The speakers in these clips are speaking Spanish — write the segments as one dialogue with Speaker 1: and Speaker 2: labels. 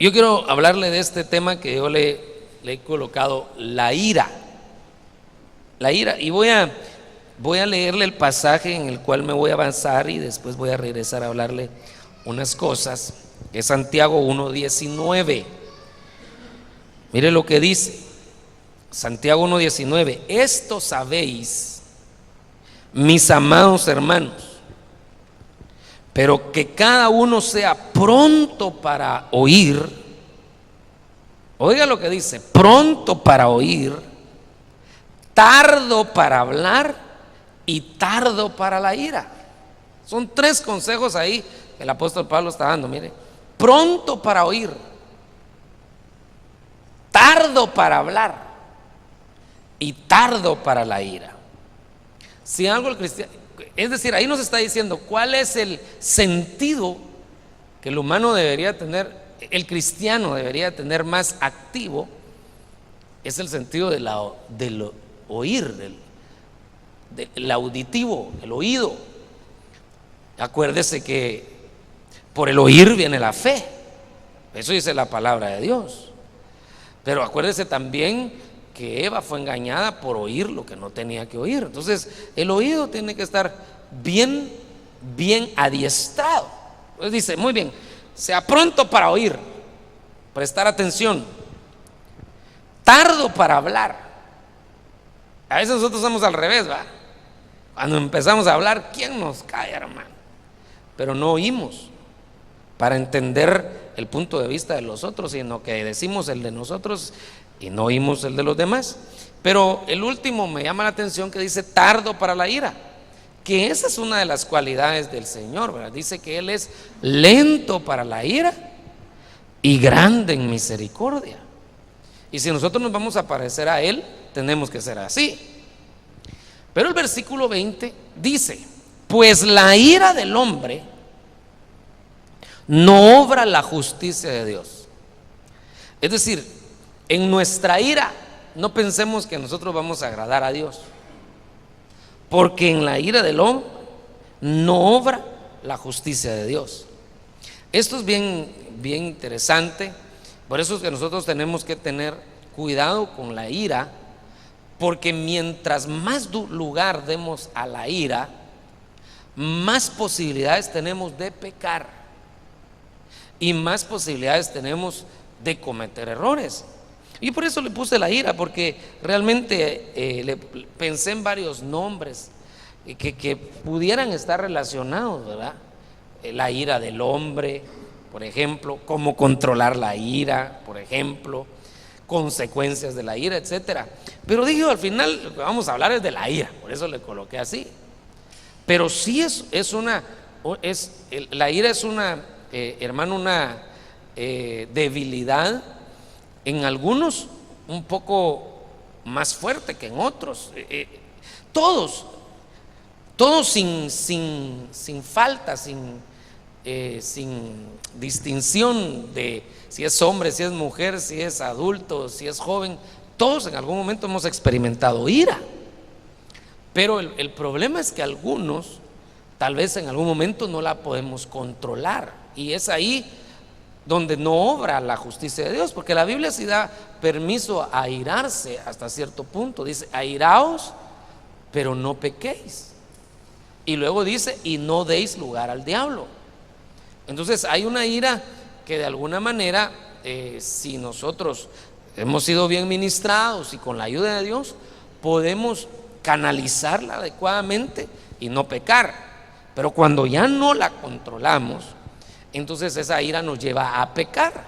Speaker 1: Yo quiero hablarle de este tema que yo le he colocado, la ira. La ira, y voy a leerle el pasaje en el cual me voy a avanzar y después voy a regresar a hablarle unas cosas. Es Santiago 1:19. Mire lo que dice Santiago 1:19: esto sabéis, mis amados hermanos, pero que cada uno sea pronto para oír. Oiga lo que dice: pronto para oír, tardo para hablar y tardo para la ira. Son tres consejos ahí que el apóstol Pablo está dando. Mire: pronto para oír, tardo para hablar y tardo para la ira. Si algo el cristiano, es decir, ahí nos está diciendo cuál es el sentido que el humano debería tener, el cristiano debería tener más activo. Es el sentido del oír, del auditivo, el oído. Acuérdese que por el oír viene la fe, eso dice la palabra de Dios. Pero acuérdese también que Eva fue engañada por oír lo que no tenía que oír. Entonces el oído tiene que estar bien adiestrado. Entonces dice: muy bien, sea pronto para oír, prestar atención, tardo para hablar. A veces nosotros somos al revés, ¿va? Cuando empezamos a hablar, ¿quién nos calla, hermano? Pero no oímos para entender el punto de vista de los otros, sino que decimos el de nosotros y no oímos el de los demás. Pero el último me llama la atención, que dice tardo para la ira, que esa es una de las cualidades del Señor, ¿verdad? Dice que Él es lento para la ira y grande en misericordia. Y si nosotros nos vamos a parecer a Él, tenemos que ser así. Pero el versículo 20 dice: pues la ira del hombre no obra la justicia de Dios. Es decir, en nuestra ira no pensemos que nosotros vamos a agradar a Dios, porque en la ira del hombre no obra la justicia de Dios. Esto es bien interesante. Por eso es que nosotros tenemos que tener cuidado con la ira, porque mientras más lugar demos a la ira, más posibilidades tenemos de pecar y más posibilidades tenemos de cometer errores. Y por eso le puse la ira, porque realmente pensé en varios nombres que pudieran estar relacionados, ¿verdad? La ira del hombre, por ejemplo, cómo controlar la ira, por ejemplo, consecuencias de la ira, etcétera. Pero dije, al final lo que vamos a hablar es de la ira, por eso le coloqué así. Pero sí la ira es una, hermano, una debilidad. En algunos un poco más fuerte que en otros. Todos sin falta, sin distinción de si es hombre, si es mujer, si es adulto, si es joven. Todos en algún momento hemos experimentado ira. Pero el problema es que algunos tal vez en algún momento no la podemos controlar, y es ahí donde no obra la justicia de Dios, porque la Biblia sí da permiso a airarse hasta cierto punto. Dice: airaos, pero no pequéis. Y luego dice: y no deis lugar al diablo. Entonces hay una ira que de alguna manera, si nosotros hemos sido bien ministrados y con la ayuda de Dios, podemos canalizarla adecuadamente y no pecar. Pero cuando ya no la controlamos, entonces esa ira nos lleva a pecar.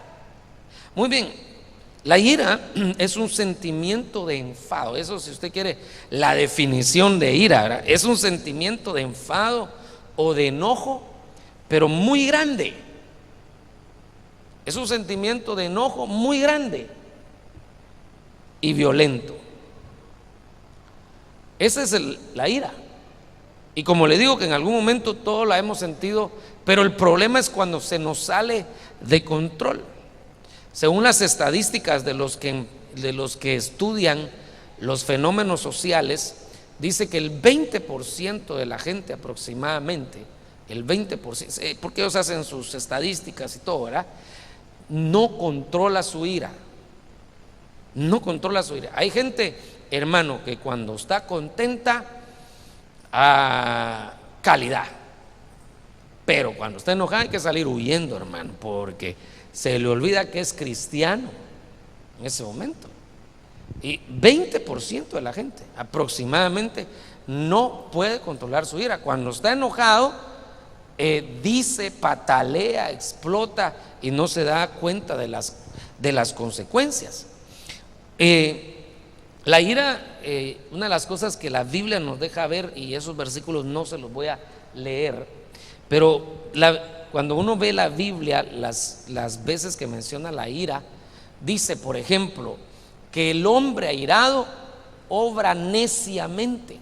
Speaker 1: Muy bien, la ira es un sentimiento de enfado. Eso, si usted quiere la definición de ira, ¿verdad? Es un sentimiento de enfado o de enojo, pero muy grande. Es un sentimiento de enojo muy grande y violento. Esa es la ira. Y como le digo, que en algún momento todos la hemos sentido, pero el problema es cuando se nos sale de control. Según las estadísticas de los que estudian los fenómenos sociales, dice que el 20% de la gente aproximadamente, el 20%, porque ellos hacen sus estadísticas y todo, ¿verdad? no controla su ira. No controla su ira. Hay gente, hermano, que cuando está contenta, calidad. Pero cuando está enojada hay que salir huyendo, hermano, porque se le olvida que es cristiano en ese momento. Y 20% de la gente aproximadamente no puede controlar su ira. Cuando está enojado, dice, patalea, explota y no se da cuenta de las consecuencias. La ira, una de las cosas que la Biblia nos deja ver, y esos versículos no se los voy a leer, pero cuando uno ve la Biblia, las veces que menciona la ira, dice, por ejemplo, que el hombre airado obra neciamente.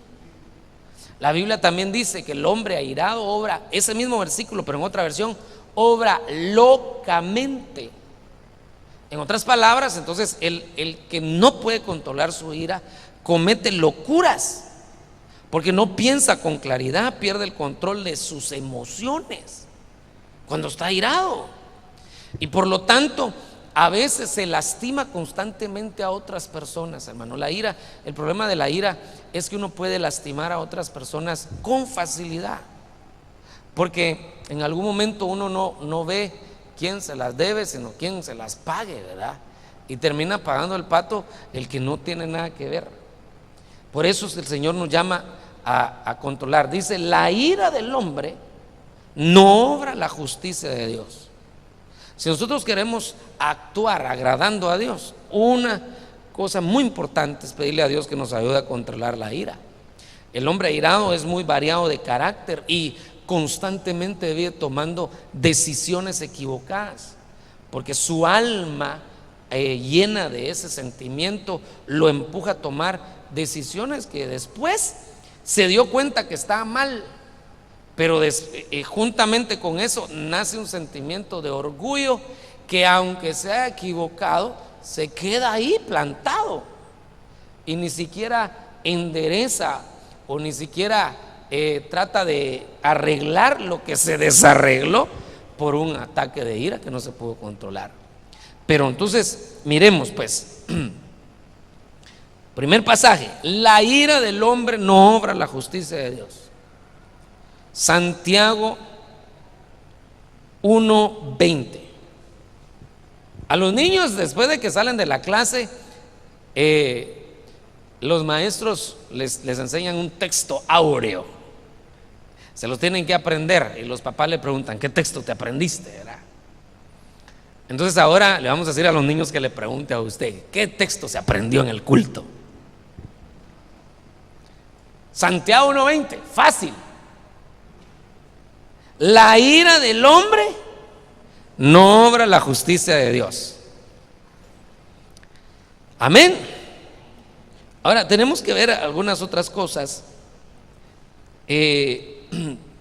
Speaker 1: La Biblia también dice que el hombre airado obra, ese mismo versículo, pero en otra versión, obra locamente. En otras palabras, entonces, el que no puede controlar su ira comete locuras, porque no piensa con claridad, pierde el control de sus emociones cuando está airado. Y por lo tanto, a veces se lastima constantemente a otras personas, hermano. La ira, el problema de la ira es que uno puede lastimar a otras personas con facilidad, porque en algún momento uno no ve quién se las debe, sino quién se las pague, ¿verdad? Y termina pagando el pato el que no tiene nada que ver. Por eso el Señor nos llama a controlar. Dice, la ira del hombre no obra la justicia de Dios. Si nosotros queremos actuar agradando a Dios, una cosa muy importante es pedirle a Dios que nos ayude a controlar la ira. El hombre airado es muy variado de carácter y constantemente vive tomando decisiones equivocadas, porque su alma llena de ese sentimiento lo empuja a tomar decisiones que después se dio cuenta que estaba mal. Pero juntamente con eso nace un sentimiento de orgullo que, aunque se haya equivocado, se queda ahí plantado y ni siquiera endereza o ni siquiera trata de arreglar lo que se desarregló por un ataque de ira que no se pudo controlar. Pero entonces miremos pues, primer pasaje, la ira del hombre no obra la justicia de Dios. Santiago 1:20. A los niños, después de que salen de la clase, los maestros les enseñan un texto áureo, se los tienen que aprender, y los papás le preguntan, ¿qué texto te aprendiste? ¿Verdad? Entonces ahora le vamos a decir a los niños que le pregunte a usted, ¿qué texto se aprendió en el culto? Santiago 1:20, fácil. La ira del hombre no obra la justicia de Dios. Amén. Ahora tenemos que ver algunas otras cosas.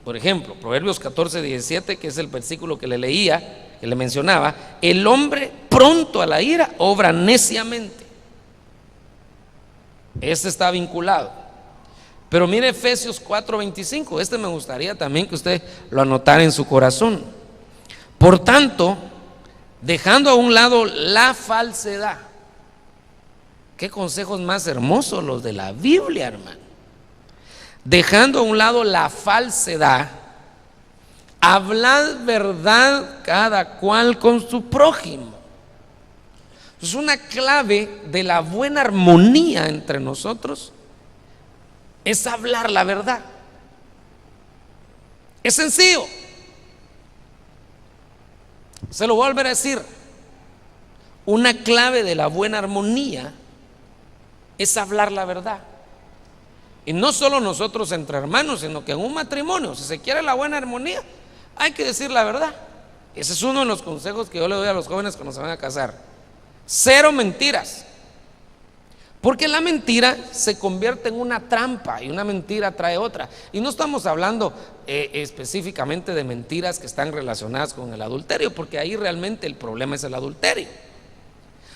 Speaker 1: Por ejemplo, Proverbios 14:17, que es el versículo que le leía, que le mencionaba, el hombre pronto a la ira obra neciamente. Este está vinculado. Pero mire Efesios 4:25, este me gustaría también que usted lo anotara en su corazón. Por tanto, dejando a un lado la falsedad. Qué consejos más hermosos los de la Biblia, hermano. Dejando a un lado la falsedad, hablad verdad cada cual con su prójimo. Es una clave de la buena armonía entre nosotros, es hablar la verdad. Es sencillo. Se lo voy a volver a decir. Una clave de la buena armonía es hablar la verdad. Y no solo nosotros entre hermanos, sino que en un matrimonio, si se quiere la buena armonía, hay que decir la verdad. Ese es uno de los consejos que yo le doy a los jóvenes cuando se van a casar. Cero mentiras. Porque la mentira se convierte en una trampa y una mentira trae otra. Y no estamos hablando específicamente de mentiras que están relacionadas con el adulterio, porque ahí realmente el problema es el adulterio,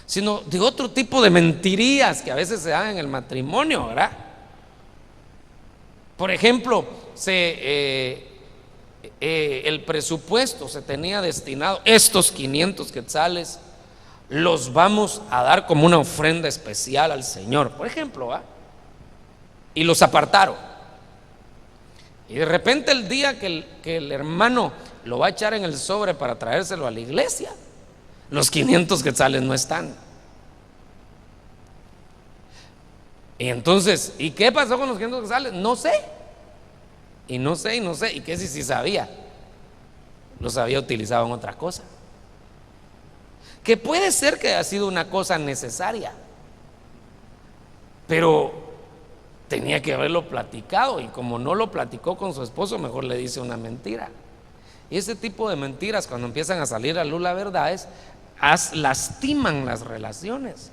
Speaker 1: sino de otro tipo de mentirías que a veces se dan en el matrimonio, ¿verdad? Por ejemplo, el presupuesto se tenía destinado, estos 500 quetzales los vamos a dar como una ofrenda especial al Señor, por ejemplo, ¿va? Y los apartaron. Y de repente el día que el hermano lo va a echar en el sobre para traérselo a la iglesia, los 500 quetzales no están. Y entonces, ¿y qué pasó con los 500 quetzales? No sé. Y no sé. ¿Y qué si sabía? Los había utilizado en otra cosa. Que puede ser que haya sido una cosa necesaria, pero tenía que haberlo platicado, y como no lo platicó con su esposo, mejor le dice una mentira. Y ese tipo de mentiras, cuando empiezan a salir a luz la verdad, lastiman las relaciones.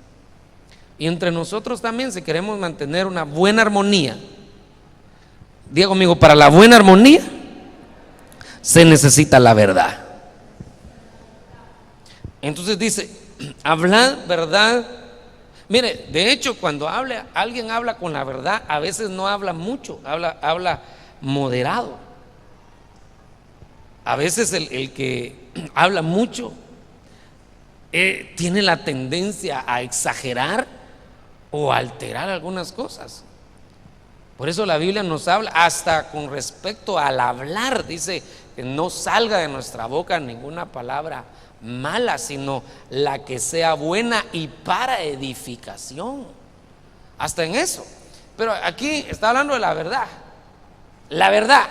Speaker 1: Y entre nosotros también, si queremos mantener una buena armonía, diga conmigo, para la buena armonía se necesita la verdad. Entonces dice, hablad verdad. Mire, de hecho, cuando alguien habla con la verdad, a veces no habla mucho, habla moderado. A veces el que habla mucho tiene la tendencia a exagerar o a alterar algunas cosas. Por eso la Biblia nos habla hasta con respecto al hablar, dice que no salga de nuestra boca ninguna palabra mala, sino la que sea buena y para edificación. Hasta en eso. Pero aquí está hablando de la verdad. La verdad.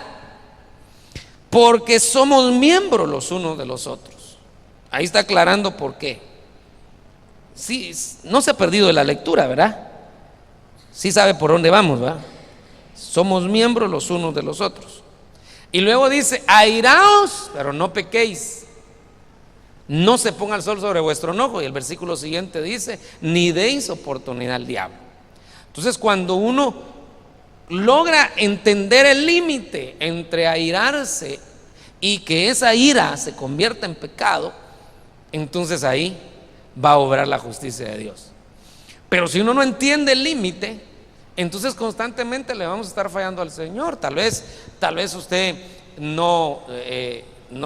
Speaker 1: Porque somos miembros los unos de los otros. Ahí está aclarando por qué. Sí, no se ha perdido de la lectura, ¿verdad? Sí sabe por dónde vamos, ¿verdad? Somos miembros los unos de los otros. Y luego dice, airaos, pero no pequéis. No se ponga el sol sobre vuestro enojo. Y el versículo siguiente dice, ni deis oportunidad al diablo. Entonces, cuando uno logra entender el límite entre airarse y que esa ira se convierta en pecado, entonces ahí va a obrar la justicia de Dios. Pero si uno no entiende el límite, entonces constantemente le vamos a estar fallando al Señor. Tal vez usted no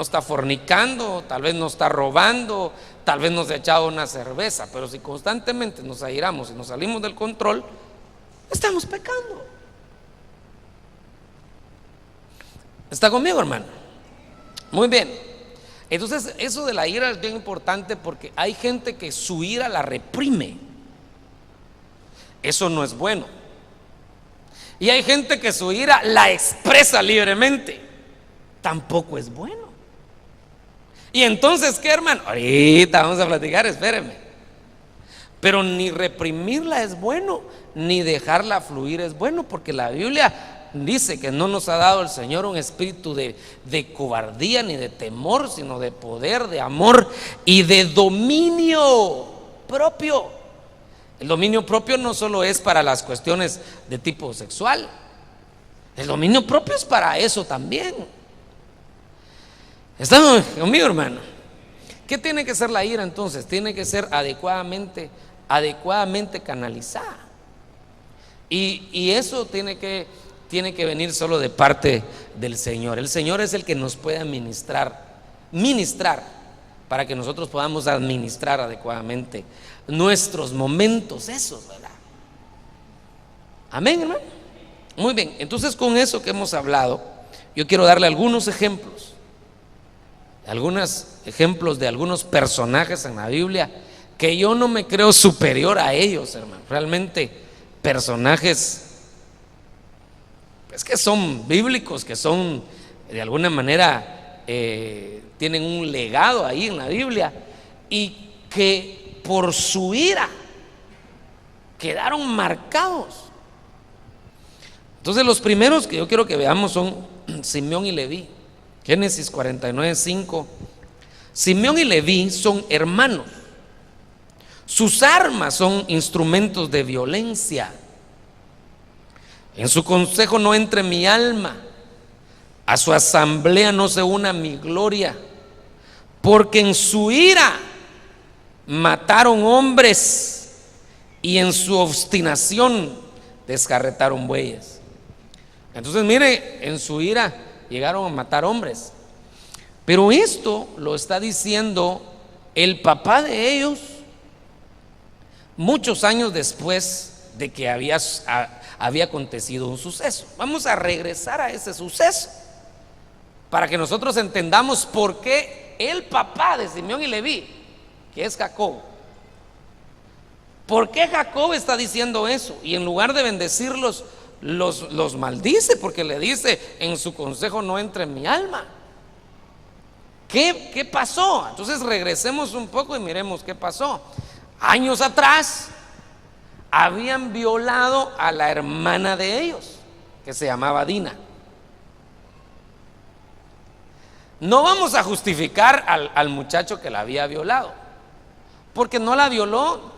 Speaker 1: está fornicando, tal vez no está robando, tal vez no se ha echado una cerveza, pero si constantemente nos airamos y nos salimos del control, estamos pecando. ¿Está conmigo, hermano? Muy bien. Entonces, eso de la ira es bien importante, porque hay gente que su ira la reprime. Eso no es bueno. Y hay gente que su ira la expresa libremente. Tampoco es bueno. Y entonces, ¿qué, hermano? Ahorita vamos a platicar, espéreme. Pero ni reprimirla es bueno, ni dejarla fluir es bueno, porque la Biblia dice que no nos ha dado el Señor un espíritu de cobardía ni de temor, sino de poder, de amor y de dominio propio. El dominio propio no solo es para las cuestiones de tipo sexual, el dominio propio es para eso también. ¿Están conmigo, hermano? ¿Qué tiene que ser la ira entonces? Tiene que ser adecuadamente canalizada. Y eso tiene que venir solo de parte del Señor. El Señor es el que nos puede ministrar para que nosotros podamos administrar adecuadamente nuestros momentos esos, ¿verdad? Amén, hermano. Muy bien, entonces con eso que hemos hablado, yo quiero darle algunos ejemplos de algunos personajes en la Biblia que yo no me creo superior a ellos, hermano. Realmente personajes que son bíblicos, que son de alguna manera tienen un legado ahí en la Biblia, y que por su ira quedaron marcados. Entonces los primeros que yo quiero que veamos son Simeón y Leví. Génesis 49:5. Simeón y Leví son hermanos. Sus armas son instrumentos de violencia. En su consejo no entre mi alma, a su asamblea no se una mi gloria, porque en su ira mataron hombres y en su obstinación descarretaron bueyes. Entonces mire, en su ira llegaron a matar hombres. Pero esto lo está diciendo el papá de ellos muchos años después de que había acontecido un suceso. Vamos a regresar a ese suceso para que nosotros entendamos por qué el papá de Simeón y Leví, que es Jacob, por qué Jacob está diciendo eso, y en lugar de bendecirlos los maldice, porque le dice: en su consejo no entre en mi alma. ¿Qué pasó? Entonces regresemos un poco y miremos qué pasó. Años atrás habían violado a la hermana de ellos, que se llamaba Dina. No vamos a justificar al muchacho que la había violado, porque no la violó.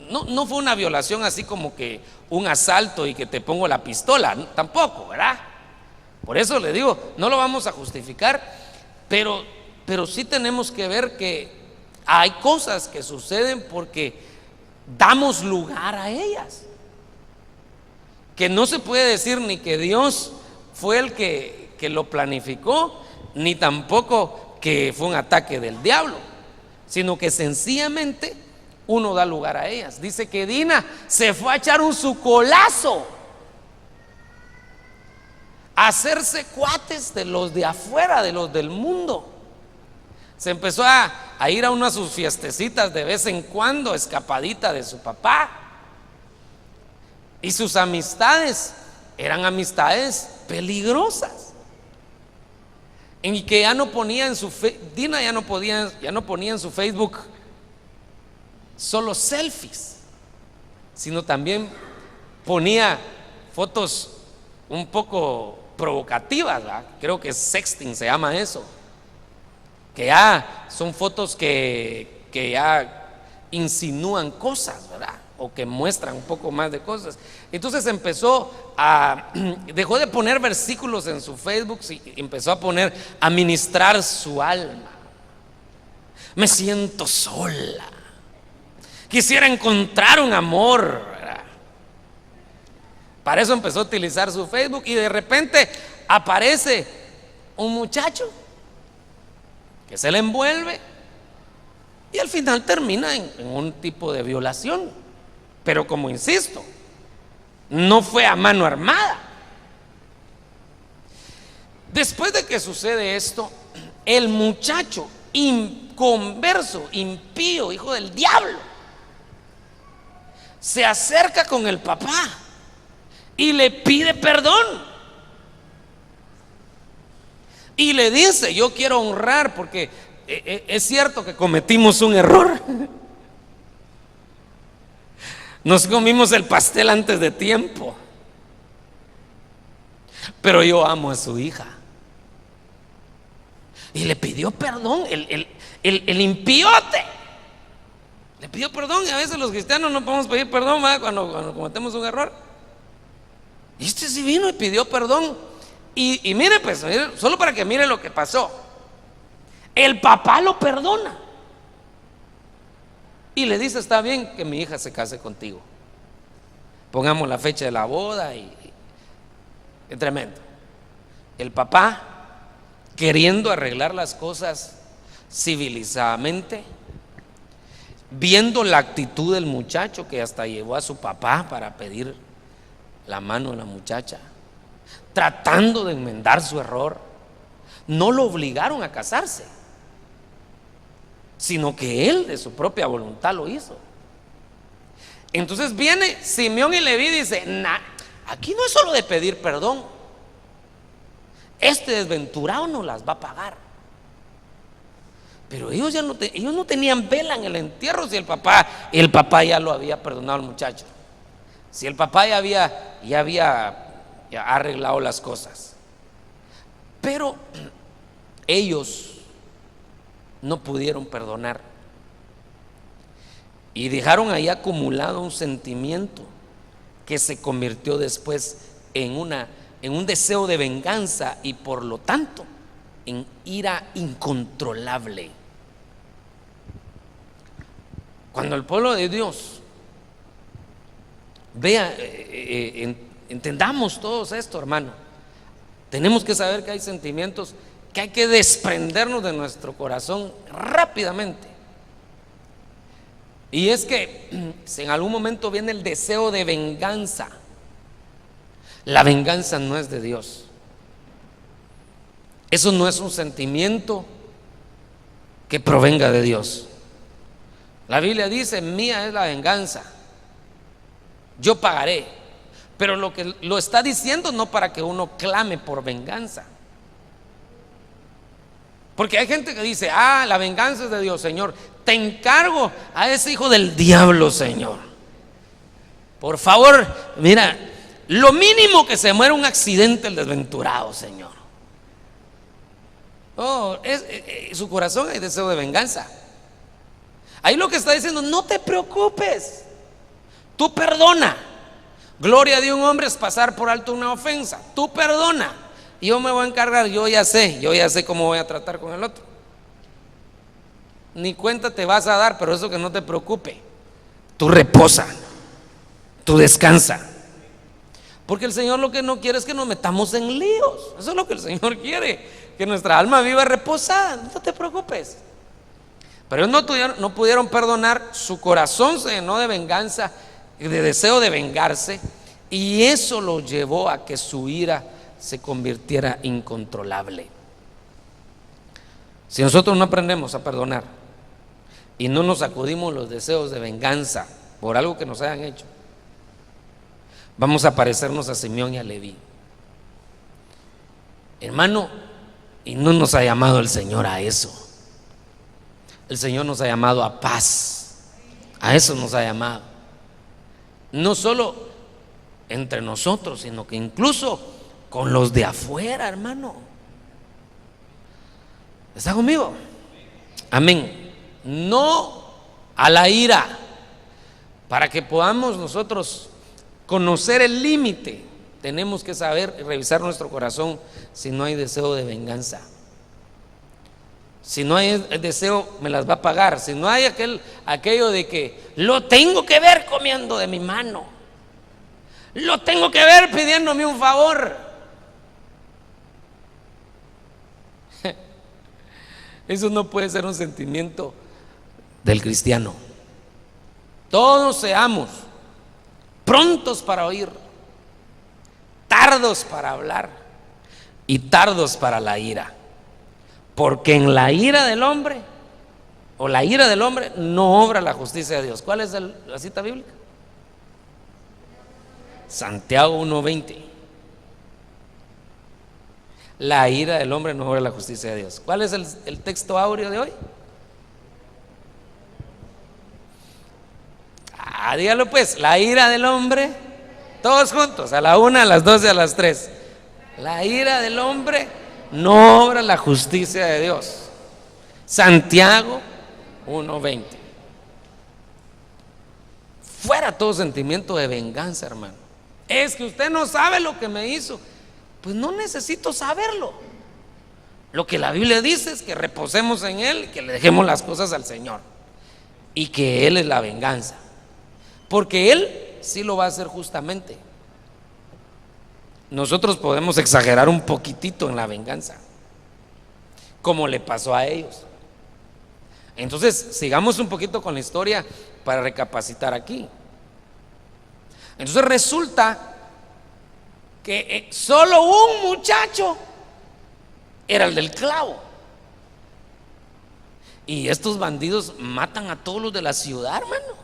Speaker 1: No fue una violación así como que un asalto y que te pongo la pistola, tampoco, ¿verdad? Por eso le digo, no lo vamos a justificar, pero sí tenemos que ver que hay cosas que suceden porque damos lugar a ellas, que no se puede decir ni que Dios fue el que lo planificó, ni tampoco que fue un ataque del diablo, sino que sencillamente uno da lugar a ellas. Dice que Dina se fue a echar un sucolazo, a hacerse cuates de los de afuera, de los del mundo. Se empezó a ir a una de sus fiestecitas de vez en cuando, escapadita de su papá. Y sus amistades eran amistades peligrosas, en que ya no ponía en su Dina ya no ponía en su Facebook solo selfies, sino también ponía fotos un poco provocativas, ¿verdad? Creo que sexting se llama eso, que ya son fotos que ya insinúan cosas, ¿verdad? O que muestran un poco más de cosas. Entonces dejó de poner versículos en su Facebook y empezó a ministrar su alma. Me siento sola, quisiera encontrar un amor, ¿verdad? Para eso empezó a utilizar su Facebook, y de repente aparece un muchacho que se le envuelve y al final termina en un tipo de violación. Pero como insisto, no fue a mano armada. Después de que sucede esto, el muchacho inconverso, impío, hijo del diablo, se acerca con el papá y le pide perdón y le dice: yo quiero honrar, porque es cierto que cometimos un error. Nos comimos el pastel antes de tiempo, pero yo amo a su hija. Y le pidió perdón, el impíote le pidió perdón. Y a veces los cristianos no podemos pedir perdón, ¿verdad? Cuando cometemos un error. Y este sí vino y pidió perdón. Y mire, pues, solo para que mire lo que pasó. El papá lo perdona y le dice: está bien que mi hija se case contigo, pongamos la fecha de la boda. Y es tremendo. El papá, queriendo arreglar las cosas civilizadamente, viendo la actitud del muchacho, que hasta llevó a su papá para pedir la mano de la muchacha, tratando de enmendar su error. No lo obligaron a casarse, sino que él de su propia voluntad lo hizo. Entonces viene Simeón y Leví y dice: aquí no es solo de pedir perdón, este desventurado no las va a pagar. Pero ellos no tenían vela en el entierro. Si el papá ya lo había perdonado al muchacho, si el papá ya había arreglado las cosas. Pero ellos no pudieron perdonar y dejaron ahí acumulado un sentimiento que se convirtió después en un deseo de venganza, y por lo tanto en ira incontrolable. Cuando el pueblo de Dios vea, entendamos todos esto, hermano. Tenemos que saber que hay sentimientos que hay que desprendernos de nuestro corazón rápidamente. Y es que si en algún momento viene el deseo de venganza, la venganza no es de Dios. Eso no es un sentimiento que provenga de Dios. La Biblia dice: mía es la venganza, yo pagaré. Pero lo está diciendo no para que uno clame por venganza. Porque hay gente que dice: la venganza es de Dios. Señor, te encargo a ese hijo del diablo, Señor. Por favor, mira, lo mínimo que se muera un accidente el desventurado, Señor. Su corazón hay deseo de venganza. Ahí lo que está diciendo: no te preocupes, tú perdona. Gloria de un hombre es pasar por alto una ofensa. Tú perdona, yo me voy a encargar. Yo ya sé cómo voy a tratar con el otro. Ni cuenta te vas a dar, pero eso que no te preocupe. Tú reposa, tú descansa. Porque el Señor lo que no quiere es que nos metamos en líos. Eso es lo que el Señor quiere, que nuestra alma viva reposada. No te preocupes. Pero ellos no pudieron perdonar. Su corazón se llenó de venganza, de deseo de vengarse, y eso lo llevó a que su ira se convirtiera incontrolable. Si nosotros no aprendemos a perdonar y no nos sacudimos los deseos de venganza por algo que nos hayan hecho, vamos a parecernos a Simeón y a Leví, hermano. Y no nos ha llamado el Señor a eso. El Señor nos ha llamado a paz. A eso nos ha llamado. No solo entre nosotros, sino que incluso con los de afuera, hermano. ¿Está conmigo? Amén. No a la ira. Para que podamos nosotros conocer el límite, tenemos que saber y revisar nuestro corazón si no hay deseo de venganza. Si no hay el deseo, me las va a pagar. Si no hay aquello de que lo tengo que ver comiendo de mi mano, lo tengo que ver pidiéndome un favor. Eso no puede ser un sentimiento del cristiano. Todos seamos prontos para oír, tardos para hablar y tardos para la ira. Porque en la ira del hombre, o la ira del hombre, no obra la justicia de Dios. ¿Cuál es la cita bíblica? Santiago 1:20. La ira del hombre no obra la justicia de Dios. ¿Cuál es el texto áureo de hoy? Dígalo pues: la ira del hombre, todos juntos, a la 1, a las 2 y a las 3. La ira del hombre no obra la justicia de Dios. Santiago 1:20. Fuera todo sentimiento de venganza, hermano. Es que usted no sabe lo que me hizo. Pues no necesito saberlo. Lo que la Biblia dice es que reposemos en Él, que le dejemos las cosas al Señor y que Él es la venganza, porque Él sí lo va a hacer justamente. Nosotros podemos exagerar un poquitito en la venganza, como le pasó a ellos. Entonces sigamos un poquito con la historia para recapacitar aquí. Entonces resulta que solo un muchacho era el del clavo, y estos bandidos matan a todos los de la ciudad, hermano.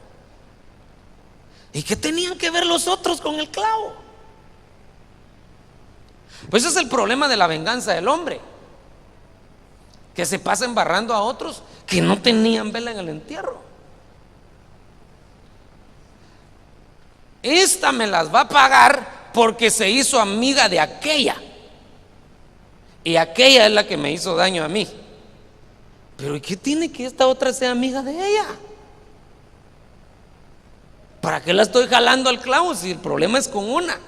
Speaker 1: ¿Y qué tenían que ver los otros con el clavo? Pues ese es el problema de la venganza del hombre, que se pasa embarrando a otros que no tenían vela en el entierro. Esta me las va a pagar porque se hizo amiga de aquella, y aquella es la que me hizo daño a mí. Pero ¿y qué tiene que esta otra sea amiga de ella? ¿Para qué la estoy jalando al clavo si el problema es con una?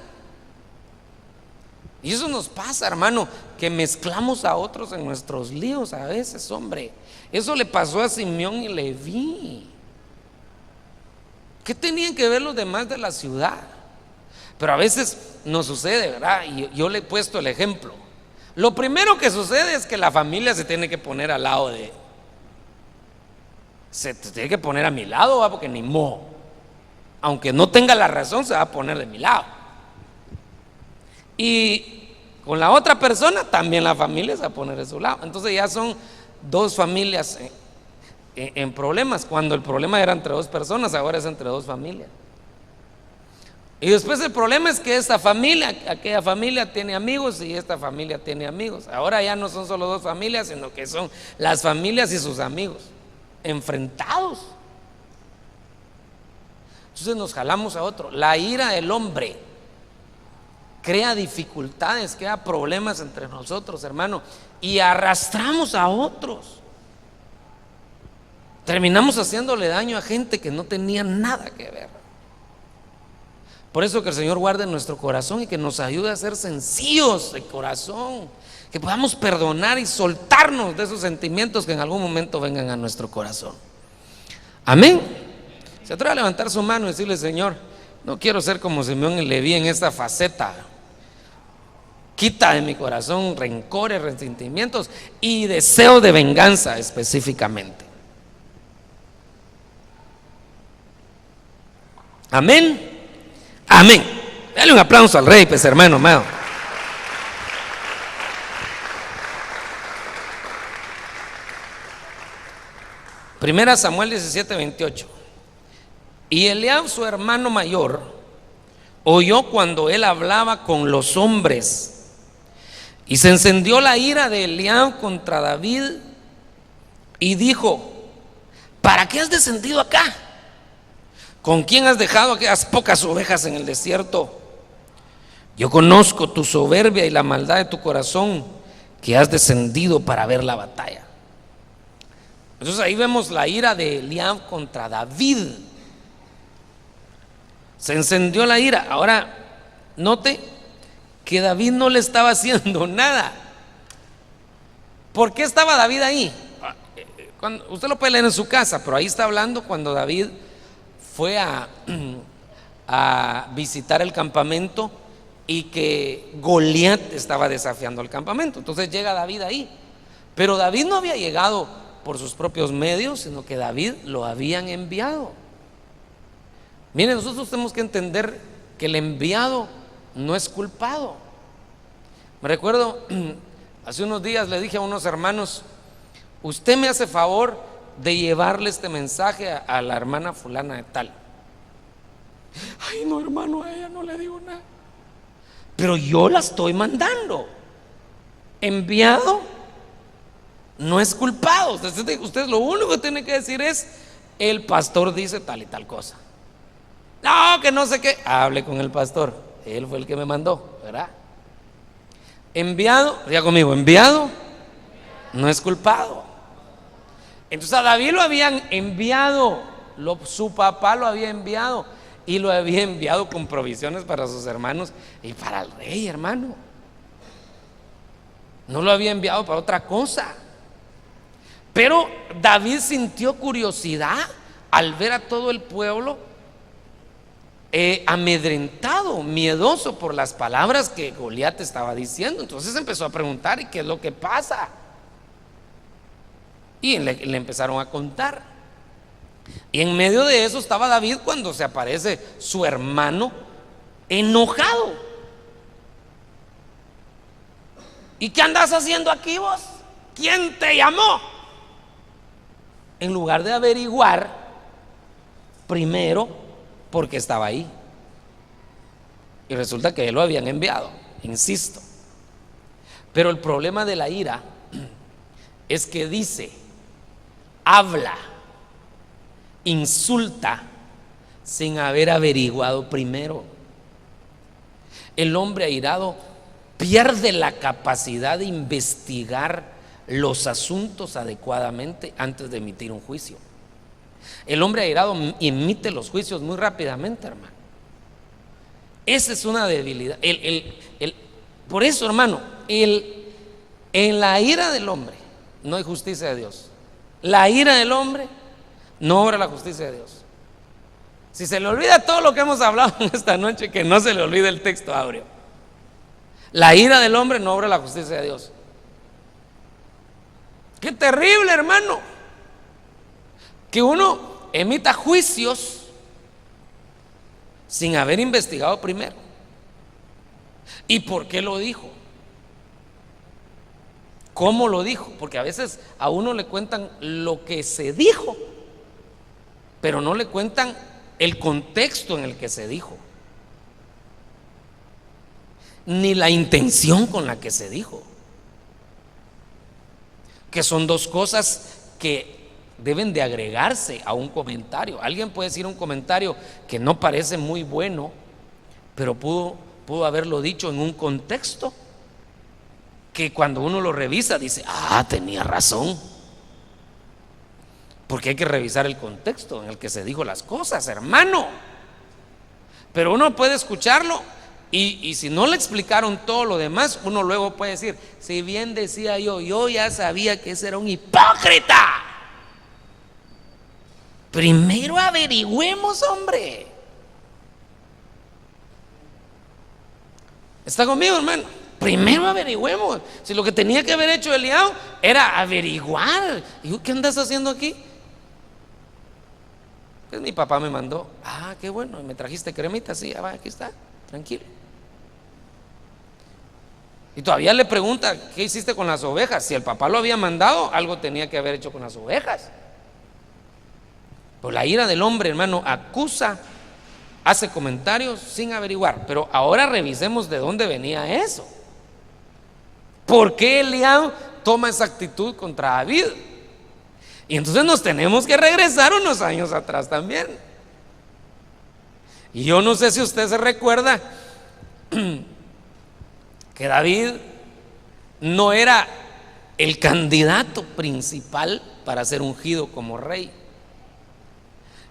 Speaker 1: Y eso nos pasa, hermano, que mezclamos a otros en nuestros líos a veces, hombre. Eso le pasó a Simeón y Leví. ¿Qué tenían que ver los demás de la ciudad? Pero a veces nos sucede, ¿verdad? Y yo le he puesto el ejemplo. Lo primero que sucede es que la familia se tiene que poner al lado se tiene que poner a mi lado, ¿va? Porque ni modo, aunque no tenga la razón, se va a poner de mi lado. Y con la otra persona también la familia se va a poner de su lado. Entonces ya son dos familias en problemas. Cuando el problema era entre dos personas, ahora es entre dos familias. Y después el problema es que esta familia, aquella familia tiene amigos y esta familia tiene amigos. Ahora ya no son solo dos familias, sino que son las familias y sus amigos enfrentados. Entonces nos jalamos a otro. La ira del hombre crea dificultades, crea problemas entre nosotros, hermano, y arrastramos a otros. Terminamos haciéndole daño a gente que no tenía nada que ver. Por eso que el Señor guarde nuestro corazón y que nos ayude a ser sencillos de corazón, que podamos perdonar y soltarnos de esos sentimientos que en algún momento vengan a nuestro corazón. Amén. Se atreve a levantar su mano y decirle: Señor, no quiero ser como Simeón y Leví en esta faceta. Quita de mi corazón rencores, resentimientos y deseo de venganza específicamente. Amén. Amén. Dale un aplauso al Rey, pues, hermano amado. Primera Samuel 17:28. Y Eliab, su hermano mayor, oyó cuando él hablaba con los hombres, y se encendió la ira de Eliab contra David, y dijo: ¿para qué has descendido acá? ¿Con quién has dejado aquellas pocas ovejas en el desierto? Yo conozco tu soberbia y la maldad de tu corazón, que has descendido para ver la batalla. Entonces ahí vemos la ira de Eliab contra David. Se encendió la ira. Ahora note que David no le estaba haciendo nada. ¿Por qué estaba David ahí? Usted lo puede leer en su casa, pero ahí está hablando cuando David fue a visitar el campamento y que Goliat estaba desafiando el campamento. Entonces llega David ahí, pero David no había llegado por sus propios medios, sino que David lo habían enviado. Miren, nosotros tenemos que entender que el enviado no es culpado. Me recuerdo, hace unos días le dije a unos hermanos: usted me hace favor de llevarle este mensaje a la hermana fulana de tal. Ay, no, hermano, a ella no le digo nada. Pero yo la estoy mandando. Enviado no es culpado. Usted lo único que tiene que decir es: el pastor dice tal y tal cosa. No, que no sé qué. Hable con el pastor, él fue el que me mandó, ¿verdad? Enviado, diga conmigo, enviado no es culpado. Entonces a David lo habían enviado, su papá lo había enviado, y lo había enviado con provisiones para sus hermanos y para el rey, hermano. No lo había enviado para otra cosa. Pero David sintió curiosidad al ver a todo el pueblo amedrentado, miedoso por las palabras que Goliat estaba diciendo. Entonces empezó a preguntar: ¿y qué es lo que pasa? Y le empezaron a contar. Y en medio de eso estaba David cuando se aparece su hermano enojado. ¿Y qué andas haciendo aquí vos? ¿Quién te llamó? En lugar de averiguar primero por qué estaba ahí. Y resulta que él lo habían enviado, insisto. Pero el problema de la ira es que dice, habla, insulta sin haber averiguado primero. El hombre airado pierde la capacidad de investigar los asuntos adecuadamente antes de emitir un juicio. El hombre airado emite los juicios muy rápidamente, hermano. Esa es una debilidad. Por eso, hermano, en la ira del hombre no hay justicia de Dios. La ira del hombre no obra la justicia de Dios. Si se le olvida todo lo que hemos hablado en esta noche, que no se le olvide el texto áureo. La ira del hombre no obra la justicia de Dios. Qué terrible, hermano, que uno emita juicios sin haber investigado primero. ¿Y por qué lo dijo? ¿Cómo lo dijo? Porque a veces a uno le cuentan lo que se dijo, pero no le cuentan el contexto en el que se dijo, ni la intención con la que se dijo, que son dos cosas que deben de agregarse a un comentario. Alguien puede decir un comentario que no parece muy bueno, pero pudo haberlo dicho en un contexto que cuando uno lo revisa dice: ah, tenía razón. Porque hay que revisar el contexto en el que se dijo las cosas, hermano. Pero uno puede escucharlo y si no le explicaron todo lo demás, uno luego puede decir: si bien decía yo ya sabía que ese era un hipócrita. Primero averigüemos, hombre. ¿Está conmigo, hermano? Primero averigüemos. Si lo que tenía que haber hecho Eliab era averiguar. ¿Y qué andas haciendo aquí? Pues mi papá me mandó. Ah, qué bueno, me trajiste cremita. Sí, aquí está, tranquilo. Y todavía le pregunta: ¿qué hiciste con las ovejas? Si el papá lo había mandado, algo tenía que haber hecho con las ovejas. Pues la ira del hombre, hermano, acusa, hace comentarios sin averiguar. Pero ahora revisemos de dónde venía eso. ¿Por qué Eliab toma esa actitud contra David? Y entonces nos tenemos que regresar unos años atrás también. Y yo no sé si usted se recuerda que David no era el candidato principal para ser ungido como rey.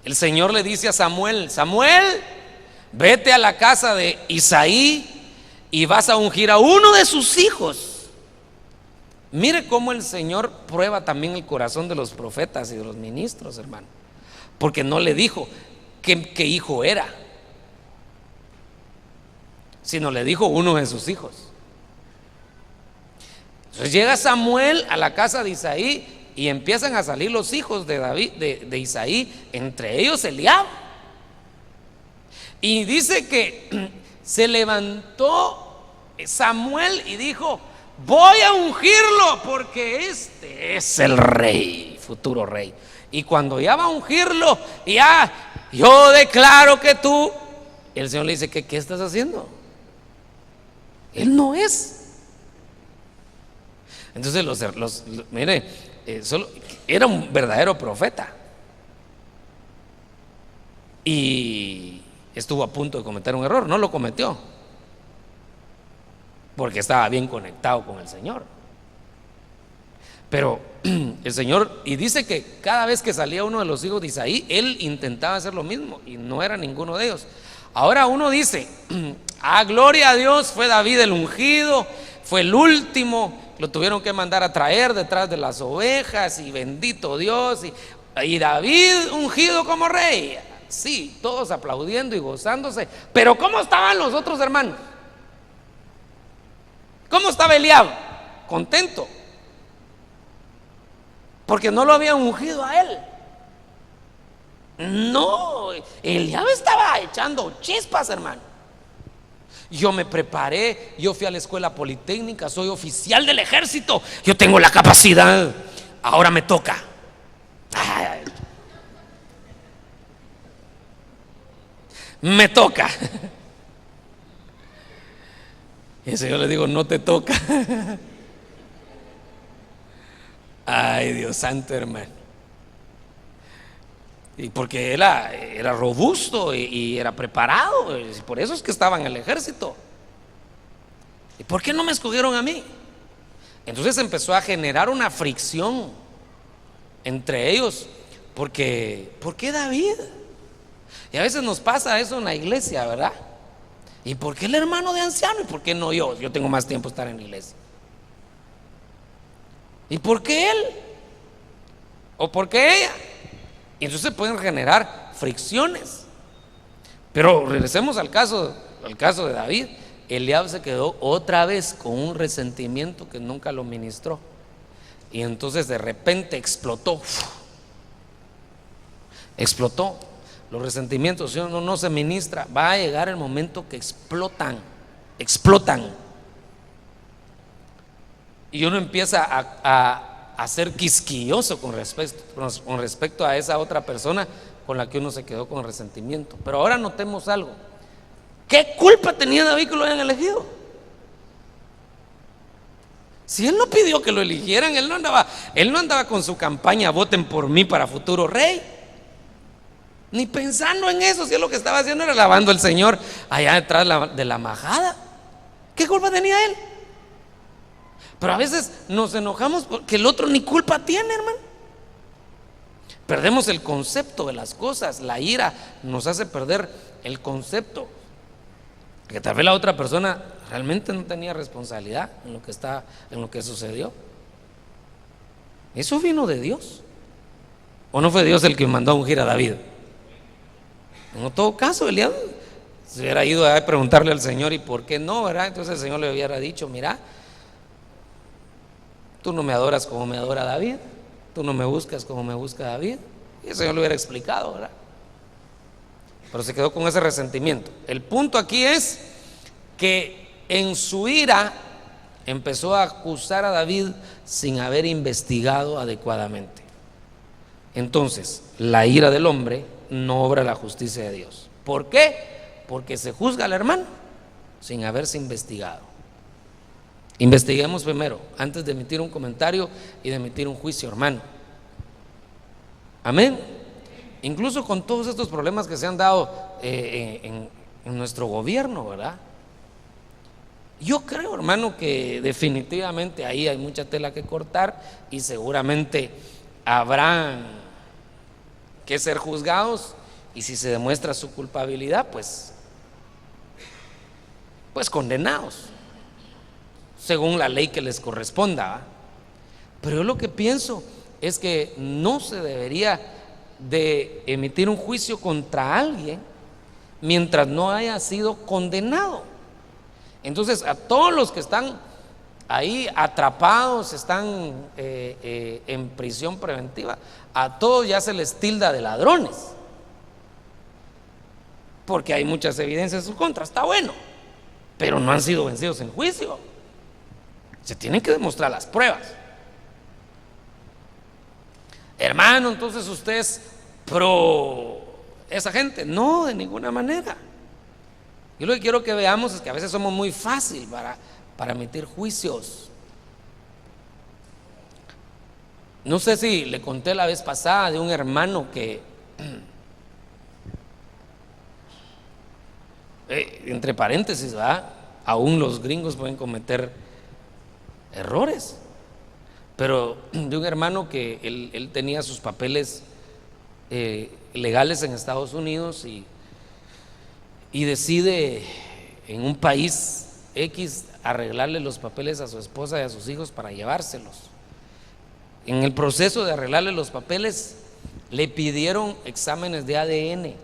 Speaker 1: El Señor le dice a Samuel: Samuel, vete a la casa de Isaí y vas a ungir a uno de sus hijos. Mire cómo el Señor prueba también el corazón de los profetas y de los ministros, hermano. Porque no le dijo qué hijo era, sino le dijo uno de sus hijos. Entonces llega Samuel a la casa de Isaí y empiezan a salir los hijos de David, de Isaí, entre ellos Eliab. Y dice que se levantó Samuel y dijo: voy a ungirlo porque este es el rey, futuro rey. Y cuando ya va a ungirlo, ya yo declaro que tú. El Señor le dice: ¿qué estás haciendo? Él no es. Entonces mire, solo era un verdadero profeta y estuvo a punto de cometer un error. No lo cometió porque estaba bien conectado con el Señor. Pero el Señor, y dice que cada vez que salía uno de los hijos de Isaí, él intentaba hacer lo mismo y no era ninguno de ellos. Ahora uno dice: gloria a Dios, fue David el ungido, fue el último, lo tuvieron que mandar a traer detrás de las ovejas, y bendito Dios, y David ungido como rey. Sí, todos aplaudiendo y gozándose. Pero ¿cómo estaban los otros hermanos? ¿Cómo estaba Eliab? Contento, porque no lo habían ungido a él. No, Eliab estaba echando chispas, hermano. Yo me preparé, yo fui a la escuela politécnica, soy oficial del ejército, yo tengo la capacidad, ahora me toca. Me toca. Y el Señor le digo: no te toca. Ay, Dios santo, hermano. Y porque era robusto y era preparado, y por eso es que estaba en el ejército. ¿Y por qué no me escogieron a mí? Entonces empezó a generar una fricción entre ellos. Porque, ¿por qué David? Y a veces nos pasa eso en la iglesia, ¿verdad? ¿Y por qué el hermano de anciano? ¿Y por qué no yo? Yo tengo más tiempo de estar en la iglesia. ¿Y por qué él? ¿O por qué ella? Y entonces pueden generar fricciones. Pero regresemos al caso de David. Eliab se quedó otra vez con un resentimiento que nunca lo ministró. Y entonces de repente explotó. Explotó. Los resentimientos, si uno no se ministra, va a llegar el momento que explotan. Y uno empieza a ser quisquilloso con respecto a esa otra persona con la que uno se quedó con resentimiento. Pero ahora notemos algo. ¿Qué culpa tenía David que lo hayan elegido? Si él no pidió que lo eligieran, él no andaba con su campaña voten por mí para futuro rey, ni pensando en eso. Si él lo que estaba haciendo era alabando al Señor allá detrás de la majada. ¿Qué culpa tenía él? Pero a veces nos enojamos porque el otro ni culpa tiene, hermano. Perdemos el concepto de las cosas. La ira nos hace perder el concepto que tal vez la otra persona realmente no tenía responsabilidad en lo que sucedió. Eso vino de Dios. ¿O no fue Dios el que mandó a ungir a David? En todo caso, Eliab se hubiera ido a preguntarle al Señor, ¿y por qué no, verdad? Entonces el Señor le hubiera dicho: mira, tú no me adoras como me adora David, tú no me buscas como me busca David. Y el Señor le hubiera explicado, ¿verdad? Pero se quedó con ese resentimiento. El punto aquí es que en su ira empezó a acusar a David sin haber investigado adecuadamente. Entonces, la ira del hombre no obra la justicia de Dios. ¿Por qué? Porque se juzga al hermano sin haberse investigado. Investiguemos primero antes de emitir un comentario y de emitir un juicio, hermano. Amén. Incluso con todos estos problemas que se han dado en nuestro gobierno, ¿verdad? Yo creo, hermano, que definitivamente ahí hay mucha tela que cortar y seguramente habrán que ser juzgados, y si se demuestra su culpabilidad, pues condenados según la ley que les corresponda, ¿va? Pero yo lo que pienso es que no se debería de emitir un juicio contra alguien mientras no haya sido condenado. Entonces, a todos los que están ahí atrapados, están en prisión preventiva, a todos ya se les tilda de ladrones, porque hay muchas evidencias en su contra. Está bueno, pero no han sido vencidos en juicio. Se tienen que demostrar las pruebas. Hermano, entonces usted es pro esa gente. No, de ninguna manera. Yo lo que quiero que veamos es que a veces somos muy fácil para emitir juicios. No sé si le conté la vez pasada de un hermano que entre paréntesis, ¿verdad? Aún los gringos pueden cometer errores. Pero de un hermano que él tenía sus papeles legales en Estados Unidos y decide en un país X arreglarle los papeles a su esposa y a sus hijos para llevárselos. En el proceso de arreglarle los papeles le pidieron exámenes de ADN,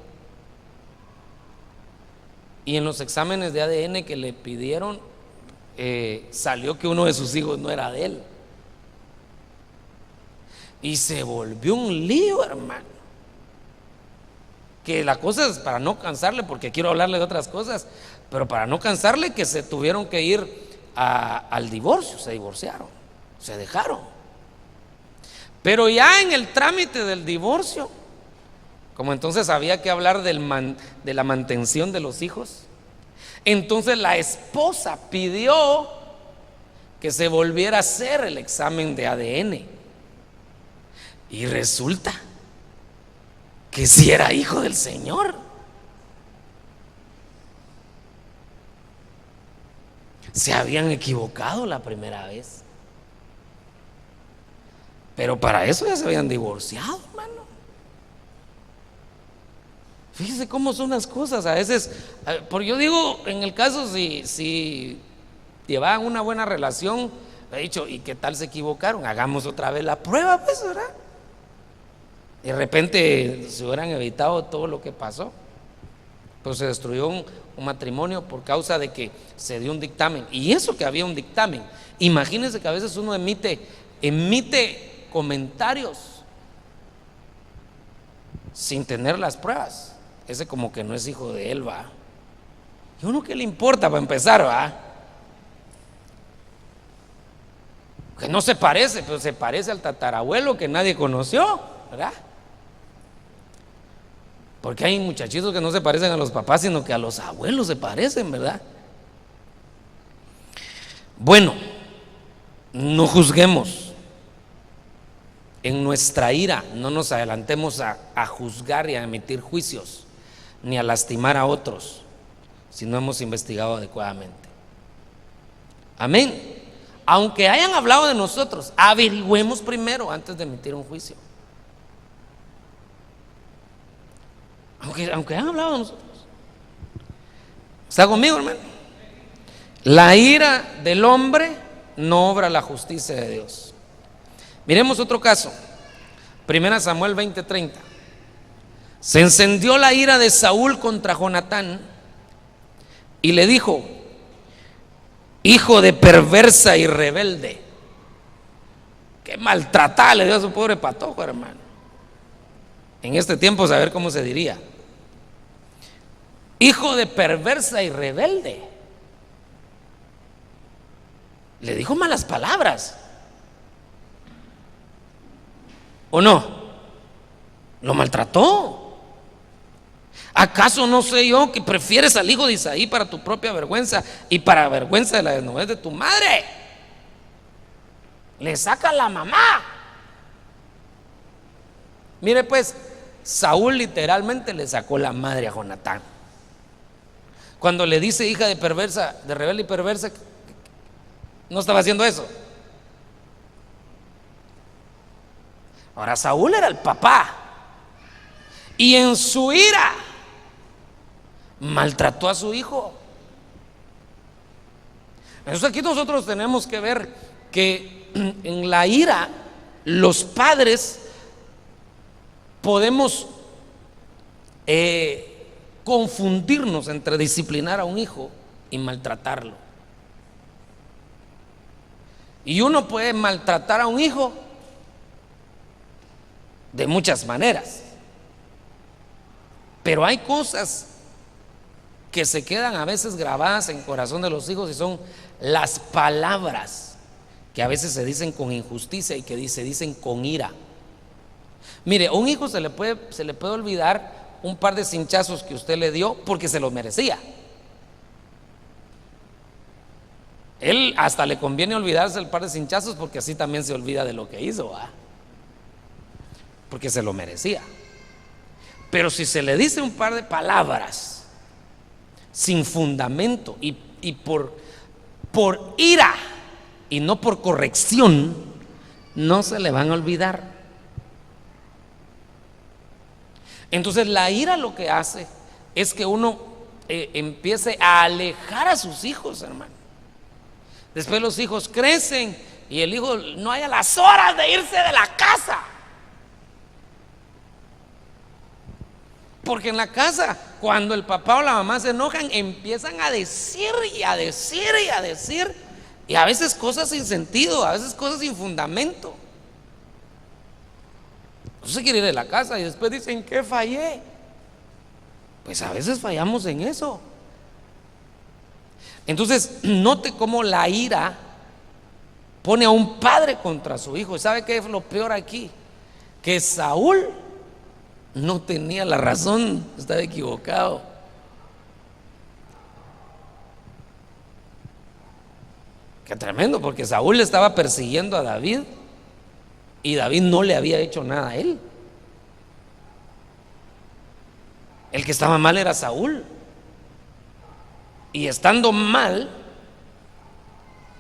Speaker 1: y en los exámenes de ADN que le pidieron salió que uno de sus hijos no era de él. Y se volvió un lío, hermano. Que la cosa es, para no cansarle, porque quiero hablarle de otras cosas, pero para no cansarle, que se tuvieron que ir al divorcio. Se divorciaron, se dejaron. Pero ya en el trámite del divorcio, como entonces había que hablar de la mantención de los hijos, entonces la esposa pidió que se volviera a hacer el examen de ADN. Y resulta que sí era hijo del Señor. Se habían equivocado la primera vez, pero para eso ya se habían divorciado, hermano. Fíjese cómo son las cosas a veces. Porque yo digo, en el caso si llevaban una buena relación, he dicho, ¿y qué tal se equivocaron? Hagamos otra vez la prueba, pues, ¿verdad? De repente se hubieran evitado todo lo que pasó. Pero se destruyó un matrimonio por causa de que se dio un dictamen. Y eso que había un dictamen. Imagínense que a veces uno emite comentarios sin tener las pruebas. Ese como que no es hijo de él, va. ¿Y uno qué le importa para empezar, va? Que no se parece, pero se parece al tatarabuelo que nadie conoció, ¿verdad? Porque hay muchachitos que no se parecen a los papás, sino que a los abuelos se parecen, ¿verdad? Bueno, no juzguemos. En nuestra ira no nos adelantemos a juzgar y a emitir juicios, ni a lastimar a otros, si no hemos investigado adecuadamente. Amén. Aunque hayan hablado de nosotros, averigüemos primero antes de emitir un juicio. Aunque hayan hablado de nosotros. ¿Está conmigo, hermano? La ira del hombre no obra la justicia de Dios. Miremos otro caso. 1 Samuel 20:30. Se encendió la ira de Saúl contra Jonatán y le dijo: hijo de perversa y rebelde. Qué maltratada le dio a su pobre patojo, hermano. En este tiempo, saber cómo se diría: hijo de perversa y rebelde. Le dijo malas palabras, ¿o no? Lo maltrató. ¿Acaso no sé yo que prefieres al hijo de Isaí para tu propia vergüenza y para vergüenza de la desnudez de tu madre? Le saca la mamá. Mire pues, Saúl literalmente le sacó la madre a Jonatán. Cuando le dice hija de perversa, de rebelde y perversa, no estaba haciendo eso. Ahora Saúl era el papá y en su ira maltrató a su hijo. Entonces aquí nosotros tenemos que ver que en la ira los padres podemos confundirnos entre disciplinar a un hijo y maltratarlo. Y uno puede maltratar a un hijo de muchas maneras, pero hay cosas que se quedan a veces grabadas en el corazón de los hijos y son las palabras que a veces se dicen con injusticia y que se dicen con ira. Mire, a un hijo se le puede olvidar un par de cinchazos que usted le dio porque se los merecía. Él hasta le conviene olvidarse el par de cinchazos porque así también se olvida de lo que hizo, ¿va? Porque se lo merecía. Pero si se le dice un par de palabras sin fundamento y por ira y no por corrección, no se le van a olvidar. Entonces la ira lo que hace es que uno empiece a alejar a sus hijos, hermano. Después los hijos crecen y el hijo no haya las horas de irse de la casa. Porque en la casa, cuando el papá o la mamá se enojan, empiezan a decir y a decir y a decir, y a veces cosas sin sentido, a veces cosas sin fundamento. No se quiere ir de la casa y después dicen que fallé. Pues a veces fallamos en eso. Entonces, note cómo la ira pone a un padre contra su hijo. ¿Sabe qué es lo peor aquí? Que Saúl no tenía la razón, estaba equivocado. Qué tremendo, porque Saúl estaba persiguiendo a David y David no le había hecho nada a él. El que estaba mal era Saúl. Y estando mal,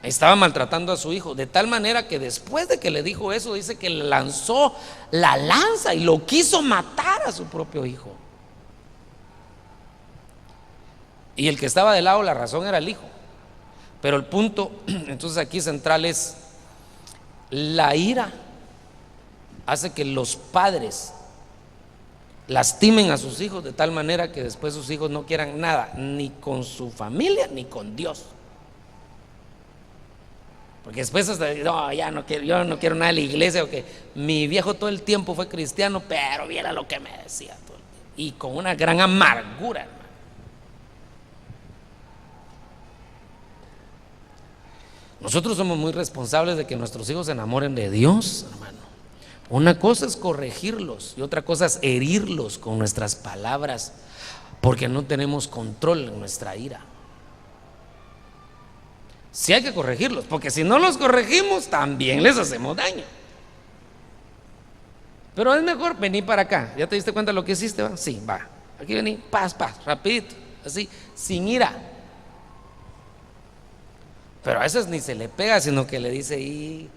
Speaker 1: estaba maltratando a su hijo, de tal manera que después de que le dijo eso, dice que le lanzó la lanza y lo quiso matar a su propio hijo. Y el que estaba de lado, la razón era el hijo. Pero el punto entonces aquí central es: la ira hace que los padres lastimen a sus hijos de tal manera que después sus hijos no quieran nada, ni con su familia, ni con Dios. Porque después hasta, no, ya no quiero, yo no quiero nada de la iglesia, porque mi viejo todo el tiempo fue cristiano, pero viera lo que me decía todo el tiempo, y con una gran amargura, hermano. Nosotros somos muy responsables de que nuestros hijos se enamoren de Dios, hermano. Una cosa es corregirlos y otra cosa es herirlos con nuestras palabras, porque no tenemos control en nuestra ira. Sí hay que corregirlos, porque si no los corregimos también les hacemos daño. Pero es mejor venir para acá. ¿Ya te diste cuenta de lo que hiciste? ¿Va? Sí, va. Aquí vení, paz, rapidito, así, sin ira. Pero a veces ni se le pega, sino que le dice, y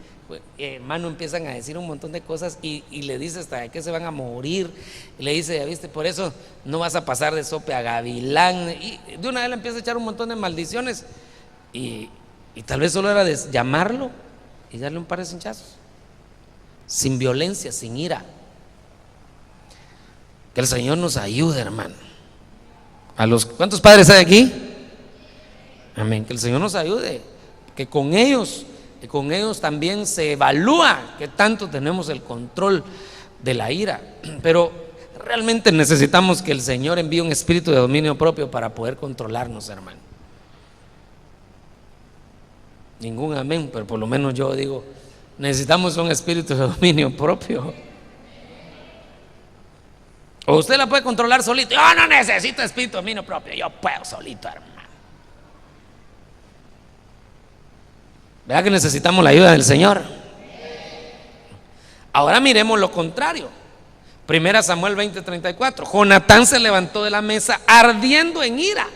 Speaker 1: hermano, empiezan a decir un montón de cosas y le dice hasta que se van a morir. Y le dice, ya viste, por eso no vas a pasar de sope a gavilán. Y de una vez le empieza a echar un montón de maldiciones. Y tal vez solo era de llamarlo y darle un par de cinchazos, sin violencia, sin ira. Que el Señor nos ayude, hermano. ¿Cuántos padres hay aquí? Amén. Que el Señor nos ayude, que con ellos también se evalúa que tanto tenemos el control de la ira. Pero realmente necesitamos que el Señor envíe un espíritu de dominio propio para poder controlarnos, hermano. Ningún amén, pero por lo menos yo digo, necesitamos un espíritu de dominio propio. O usted la puede controlar solito. Yo no necesito espíritu de dominio propio, yo puedo solito, hermano. ¿Verdad que necesitamos la ayuda del Señor? Ahora miremos lo contrario. 1 Samuel 20:34. Jonatán se levantó de la mesa ardiendo en ira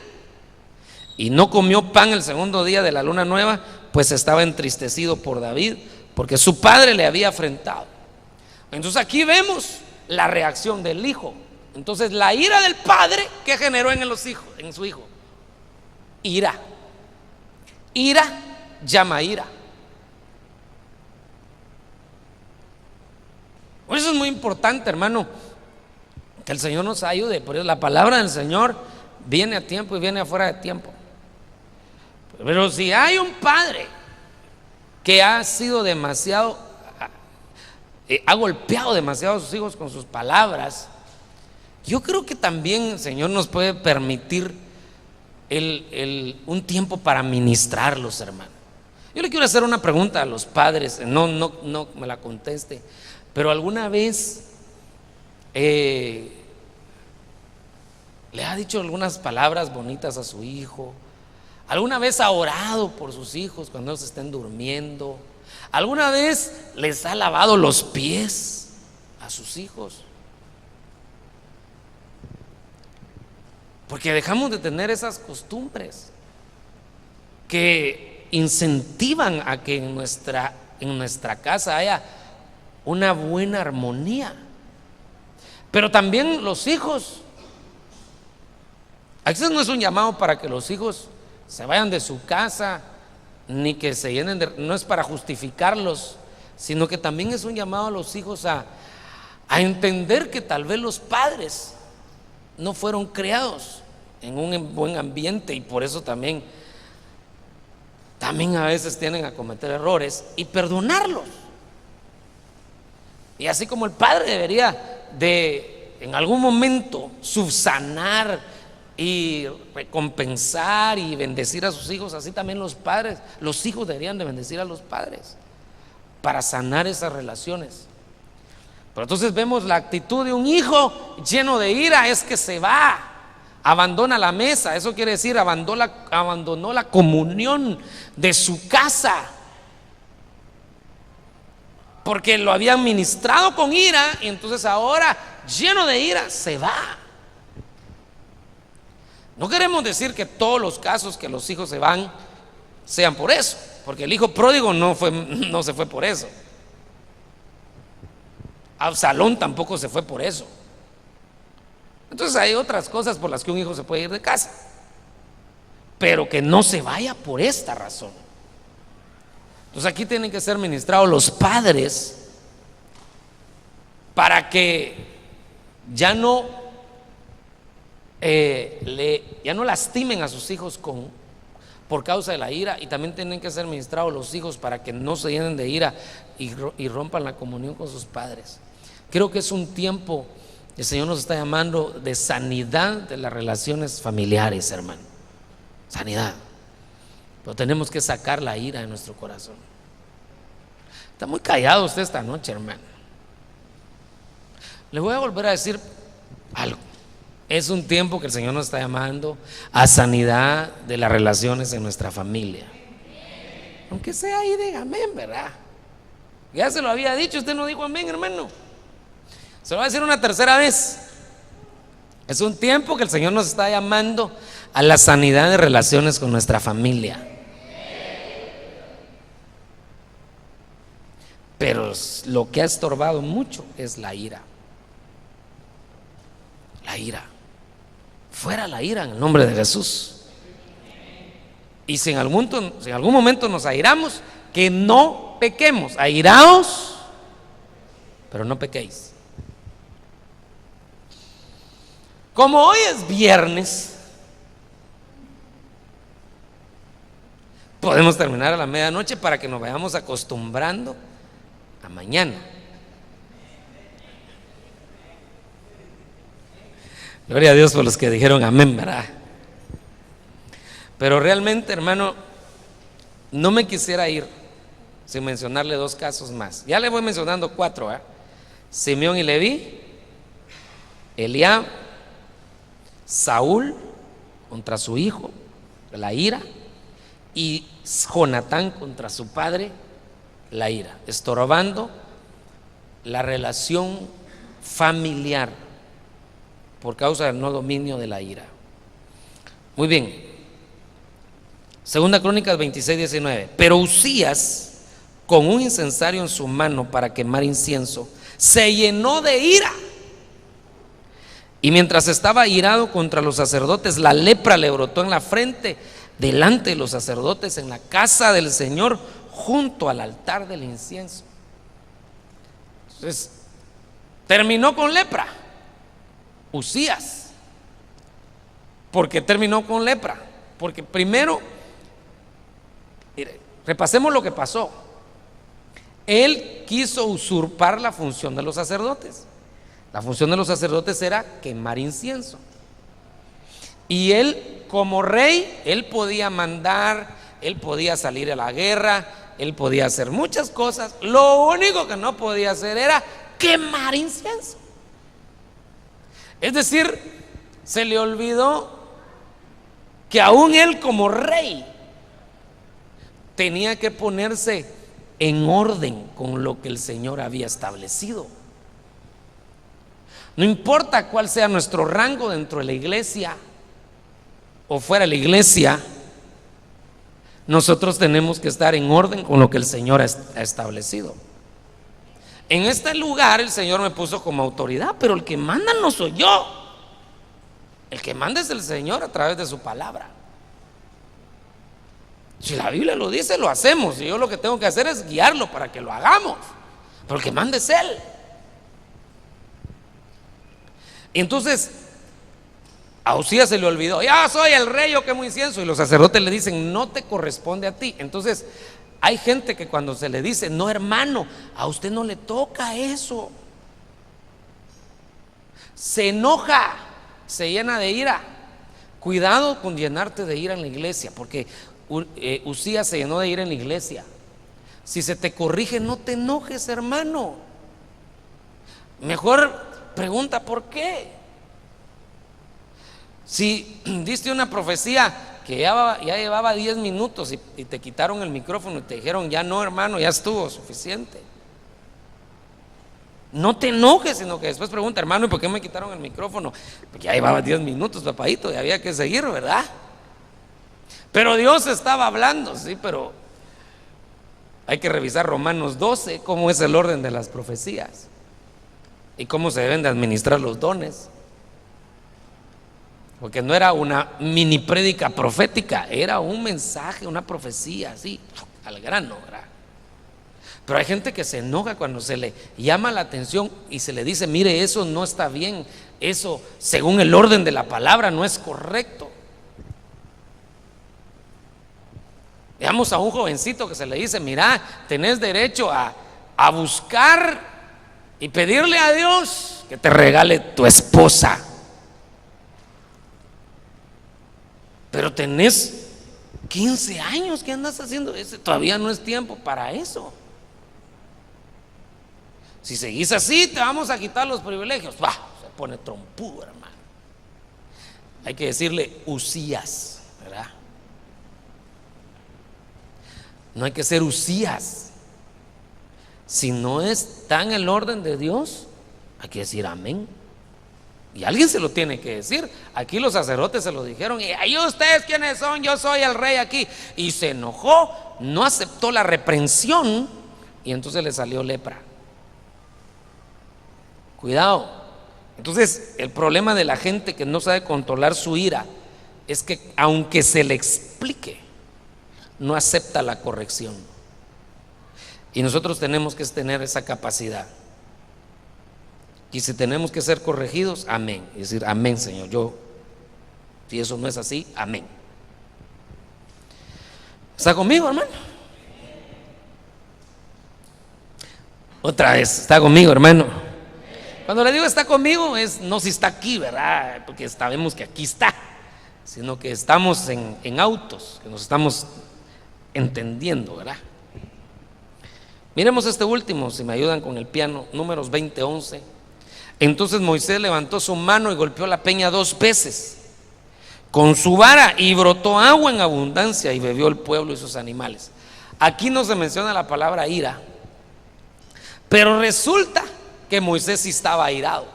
Speaker 1: y no comió pan el segundo día de la luna nueva, pues estaba entristecido por David, porque su padre le había afrentado. Entonces aquí vemos la reacción del hijo. Entonces la ira del padre, ¿qué generó en su hijo? Ira. Ira llama ira. Por eso es muy importante, hermano, que el Señor nos ayude. Por eso la palabra del Señor viene a tiempo y viene afuera de tiempo. Pero si hay un padre que ha sido demasiado, ha golpeado demasiado a sus hijos con sus palabras, yo creo que también el Señor nos puede permitir un tiempo para ministrarlos, hermano. Yo le quiero hacer una pregunta a los padres, no me la conteste, pero alguna vez le ha dicho algunas palabras bonitas a su hijo. ¿Alguna vez ha orado por sus hijos cuando ellos estén durmiendo? ¿Alguna vez les ha lavado los pies a sus hijos? Porque dejamos de tener esas costumbres que incentivan a que en nuestra casa haya una buena armonía. Pero también los hijos, a veces no es un llamado para que los hijos se vayan de su casa, ni que se llenen no es para justificarlos, sino que también es un llamado a los hijos a entender que tal vez los padres no fueron creados en un buen ambiente y por eso también a veces tienden a cometer errores, y perdonarlos. Y así como el padre debería de en algún momento subsanar y recompensar y bendecir a sus hijos, así también los hijos deberían de bendecir a los padres para sanar esas relaciones. Pero entonces vemos la actitud de un hijo lleno de ira, es que se va, abandona la mesa. Eso quiere decir abandonó la comunión de su casa, porque lo habían ministrado con ira, y entonces ahora lleno de ira se va. No queremos decir que todos los casos que los hijos se van sean por eso, porque el hijo pródigo no se fue por eso. Absalón tampoco se fue por eso. Entonces hay otras cosas por las que un hijo se puede ir de casa, pero que no se vaya por esta razón. Entonces aquí tienen que ser ministrados los padres para que ya no ya no lastimen a sus hijos por causa de la ira, y también tienen que ser ministrados los hijos para que no se llenen de ira y rompan la comunión con sus padres. Creo que es un tiempo, el Señor nos está llamando de sanidad de las relaciones familiares, hermano. Sanidad. Pero tenemos que sacar la ira de nuestro corazón. Está muy callado usted esta noche, hermano. Le voy a volver a decir algo. Es un tiempo que el Señor nos está llamando a sanidad de las relaciones en nuestra familia. Aunque sea ahí, diga amén, ¿verdad? Ya se lo había dicho, usted no dijo amén, hermano. Se lo voy a decir una tercera vez. Es un tiempo que el Señor nos está llamando a la sanidad de relaciones con nuestra familia. Pero lo que ha estorbado mucho es la ira. La ira. Fuera la ira en el nombre de Jesús. Y si en algún momento nos airamos, que no pequemos. Airaos, pero no pequéis. Como hoy es viernes, podemos terminar a la medianoche para que nos vayamos acostumbrando a mañana. Gloria a Dios por los que dijeron amén, ¿verdad? Pero realmente, hermano, no me quisiera ir sin mencionarle dos casos más. Ya le voy mencionando cuatro, ¿eh? Simeón y Leví, Eliab, Saúl contra su hijo, la ira, y Jonatán contra su padre, la ira, estorbando la relación familiar por causa del no dominio de la ira. Muy bien. Segunda Crónicas 26:19. Pero Uzías, con un incensario en su mano para quemar incienso, se llenó de ira. Y mientras estaba irado contra los sacerdotes, la lepra le brotó en la frente delante de los sacerdotes en la casa del Señor, junto al altar del incienso. Entonces, terminó con lepra Uzías. ¿Por qué terminó con lepra? Porque primero, mire, repasemos lo que pasó. Él quiso usurpar la función de los sacerdotes. La función de los sacerdotes era quemar incienso. Y él, como rey, él podía mandar, él podía salir a la guerra, él podía hacer muchas cosas. Lo único que no podía hacer era quemar incienso. Es decir, se le olvidó que aún él como rey tenía que ponerse en orden con lo que el Señor había establecido. No importa cuál sea nuestro rango dentro de la iglesia o fuera de la iglesia, nosotros tenemos que estar en orden con lo que el Señor ha establecido. En este lugar el Señor me puso como autoridad, pero el que manda no soy yo. El que manda es el Señor a través de su palabra. Si la Biblia lo dice, lo hacemos, y yo lo que tengo que hacer es guiarlo para que lo hagamos, pero el que manda es Él. Y entonces a Uzías se le olvidó: ya soy el rey, yo quemo incienso. Y los sacerdotes le dicen: no te corresponde a ti. Entonces hay gente que cuando se le dice: no, hermano, a usted no le toca eso, se enoja, se llena de ira. Cuidado con llenarte de ira en la iglesia, porque Uzías se llenó de ira en la iglesia. Si se te corrige, no te enojes, hermano. Mejor pregunta por qué. Si diste una profecía que ya llevaba 10 minutos y te quitaron el micrófono y te dijeron: ya no, hermano, ya estuvo suficiente, no te enojes, sino que después pregunta: hermano, ¿y por qué me quitaron el micrófono? Porque ya llevaba 10 minutos, papadito, y había que seguir, ¿verdad? Pero Dios estaba hablando, sí, pero hay que revisar Romanos 12, cómo es el orden de las profecías y cómo se deben de administrar los dones. Porque no era una mini prédica profética, era un mensaje, una profecía así, al grano, ¿verdad? Pero hay gente que se enoja cuando se le llama la atención y se le dice: mire, eso no está bien, eso según el orden de la palabra no es correcto. Veamos a un jovencito que se le dice: mira, tenés derecho a buscar y pedirle a Dios que te regale tu esposa, pero tenés 15 años, ¿qué andas haciendo? Todavía no es tiempo para eso. Si seguís así, te vamos a quitar los privilegios. Se pone trompudo, hermano. Hay que decirle Usías, ¿verdad? No hay que ser Usías. Si no está en el orden de Dios, hay que decir amén. Y alguien se lo tiene que decir. Aquí los sacerdotes se lo dijeron: y ahí ustedes quiénes son, yo soy el rey aquí. Y se enojó, no aceptó la reprensión y entonces le salió lepra. Cuidado. Entonces el problema de la gente que no sabe controlar su ira es que aunque se le explique, no acepta la corrección. Y nosotros tenemos que tener esa capacidad. Y si tenemos que ser corregidos, amén. Y decir: amén, Señor, yo, si eso no es así, amén. ¿Está conmigo, hermano? Otra vez, ¿está conmigo, hermano? Cuando le digo está conmigo, es no si está aquí, ¿verdad? Porque sabemos que aquí está, sino que estamos en autos, que nos estamos entendiendo, ¿verdad? Miremos este último, si me ayudan con el piano, Números 20:11. Entonces Moisés levantó su mano y golpeó la peña 2 veces con su vara, y brotó agua en abundancia, y bebió el pueblo y sus animales. Aquí no se menciona la palabra ira, pero resulta que Moisés sí estaba airado,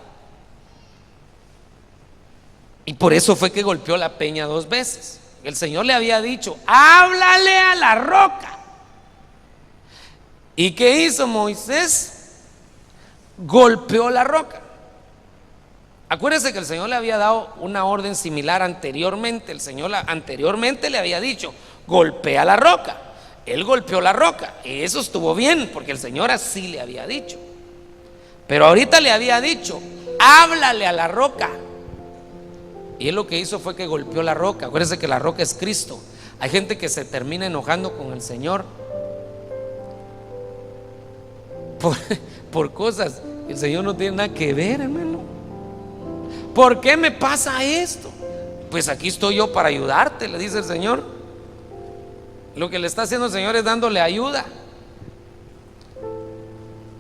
Speaker 1: y por eso fue que golpeó la peña 2 veces. El Señor le había dicho: háblale a la roca. ¿Y qué hizo Moisés? Golpeó la roca. Acuérdense que el Señor le había dado una orden similar anteriormente. El Señor anteriormente le había dicho: golpea la roca. Él golpeó la roca y eso estuvo bien, porque el Señor así le había dicho. Pero ahorita le había dicho: háblale a la roca. Y él lo que hizo fue que golpeó la roca. Acuérdense que la roca es Cristo. Hay gente que se termina enojando con el Señor por cosas que el Señor no tiene nada que ver, hermano. ¿Por qué me pasa esto? Pues aquí estoy yo para ayudarte, le dice el Señor. Lo que le está haciendo el Señor es dándole ayuda.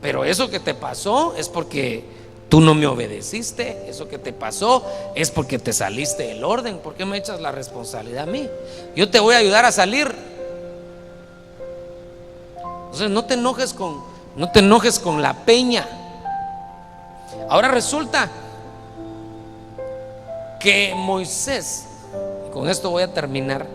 Speaker 1: Pero eso que te pasó es porque tú no me obedeciste. Eso que te pasó es porque te saliste del orden. ¿Por qué me echas la responsabilidad a mí? Yo te voy a ayudar a salir. Entonces no te enojes con la peña. Ahora resulta que Moisés, y con esto voy a terminar,